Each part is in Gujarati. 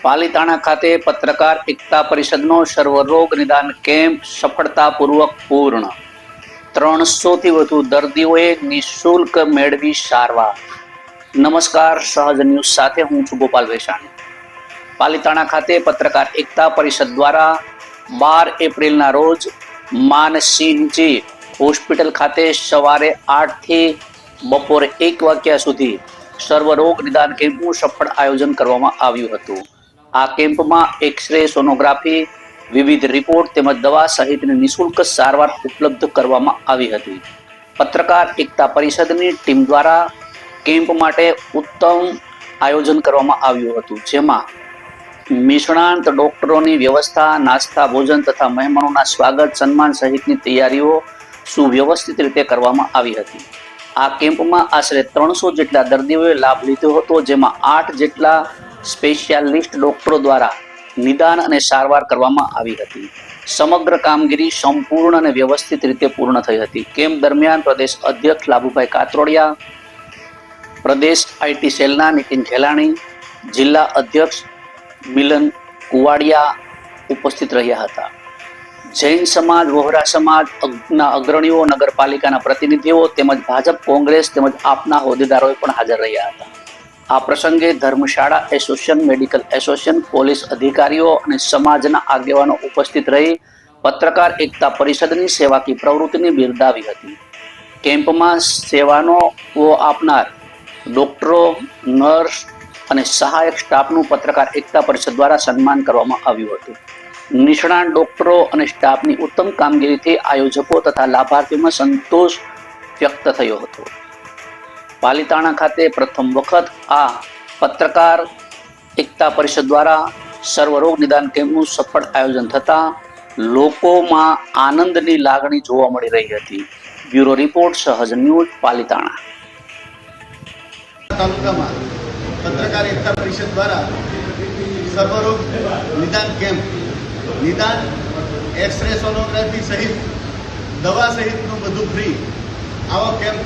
પાલીતાણા ખાતે પત્રકાર એકતા પરિષદનો સર્વરોગ નિદાન કેમ્પ સફળતાપૂર્વક પૂર્ણ. 300થી વધુ દર્દીઓએ નિઃશુલ્ક મેળવી સારવાર. નમસ્કાર, સહજ ન્યૂઝ સાથે હું છું ગોપાલ વેસાણી. પાલીતાણા ખાતે પત્રકાર એકતા પરિષદ દ્વારા 12 એપ્રિલના રોજ માનસિંહજી હોસ્પિટલ ખાતે સવારે 8 થી બપોરે 1 વાગ્યા સુધી સર્વરોગ નિદાન કેમ્પનું સફળ આયોજન કરવામાં આવ્યું હતું. આ કેમ્પમાં એક્સરે, સોનોગ્રાફી, વિવિધ રિપોર્ટ તેમજ દવા સહિતની નિઃશુલ્ક સારવાર ઉપલબ્ધ કરવામાં આવી હતી. પત્રકાર એકતા પરિષદની ટીમ દ્વારા કેમ્પ માટે ઉત્તમ આયોજન કરવામાં આવ્યું હતું, જેમાં નિષ્ણાંત ડોક્ટરોની વ્યવસ્થા, નાસ્તા, ભોજન તથા મહેમાનોના સ્વાગત, સન્માન સહિતની તૈયારીઓ સુવ્યવસ્થિત રીતે કરવામાં આવી હતી. આ કેમ્પમાં આશરે 300 જેટલા દર્દીઓએ લાભ લીધો હતો, જેમાં 8 જેટલા સ્પેશિયાલિસ્ટ ડોક્ટરો દ્વારા નિદાન અને સારવાર કરવામાં આવી હતી. સમગ્ર કામગીરી સંપૂર્ણ અને વ્યવસ્થિત રીતે પૂર્ણ થઈ હતી. કેમ્પ દરમિયાન પ્રદેશ અધ્યક્ષ લાભુભાઈ કાતરોડિયા, પ્રદેશ આઈટી સેલના નીતિન ખેલાણી, જિલ્લા અધ્યક્ષ મિલન કુવાડિયા ઉપસ્થિત રહ્યા હતા. જૈન સમાજ, વોહરા સમાજના અગ્રણીઓ, નગરપાલિકાના પ્રતિનિધિઓ તેમજ ભાજપ, કોંગ્રેસ તેમજ આપના હોદ્દેદારોએ પણ હાજર રહ્યા હતા. આ પ્રસંગે ધર્મશાળા એસોસિએશન, મેડિકલ એસોસિએશન, પોલીસ અધિકારીઓ અને સમાજના આગેવાનો ઉપસ્થિત રહી પત્રકાર એકતા પરિષદની સેવાકીય પ્રવૃત્તિને બિરદાવી હતી. કેમ્પમાં સેવાનો આપનાર ડોક્ટરો, નર્સ અને સહાયક સ્ટાફનું પત્રકાર એકતા પરિષદ દ્વારા સન્માન કરવામાં આવ્યું હતું. નિષ્ણાત ડોક્ટરો અને સ્ટાફની ઉત્તમ કામગીરીથી આયોજકો તથા લાભાર્થીઓમાં સંતોષ વ્યક્ત થયો હતો. પાલીતાણા ખાતે પ્રથમ વખત આ પત્રકાર એકતા પરિષદ દ્વારા સર્વરોગ નિદાન કેમ્પનું સફળ આયોજન થતાં લોકોમાં આનંદની લાગણી જોવા મળી રહી હતી. બ્યુરો રિપોર્ટ, સહજ ન્યૂઝ, પાલીતાણા. તાલુકામાં પત્રકાર એકતા પરિષદ દ્વારા સર્વરોગ નિદાન કેમ્પ, નિદાન, એક્સરે, સોનોગ્રાફી સહિત દવા સહિતનું બધું ફ્રી આવો કેમ્પ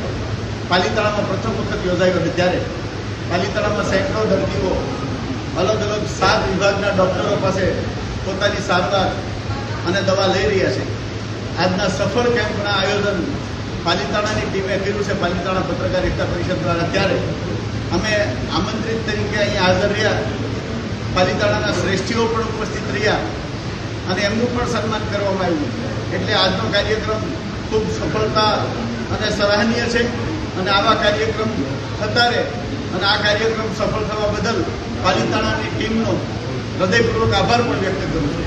પાલીતાણામાં પ્રથમ વખત યોજાયો હતો. ત્યારે પાલીતાણામાં સેંકડો દર્દીઓ અલગ અલગ 7 વિભાગના ડૉક્ટરો પાસે પોતાની સારવાર અને દવા લઈ રહ્યા છે. આજના સફળ કેમ્પના આયોજન પાલીતાણાની ટીમે કર્યું છે, પાલીતાણા પત્રકાર એકતા પરિષદ દ્વારા. ત્યારે અમે આમંત્રિત તરીકે અહીં હાજર રહ્યા. પાલીતાણાના શ્રેષ્ઠીઓ પણ ઉપસ્થિત રહ્યા અને એમનું પણ સન્માન કરવામાં આવ્યું. એટલે આજનો કાર્યક્રમ ખૂબ સફળતા અને સરાહનીય છે અને આવા કાર્યક્રમ થતા રહે અને આ કાર્યક્રમ સફળ થવા બદલ પાલીતાણાની ટીમનો હૃદયપૂર્વક આભાર પણ વ્યક્ત કરું છું.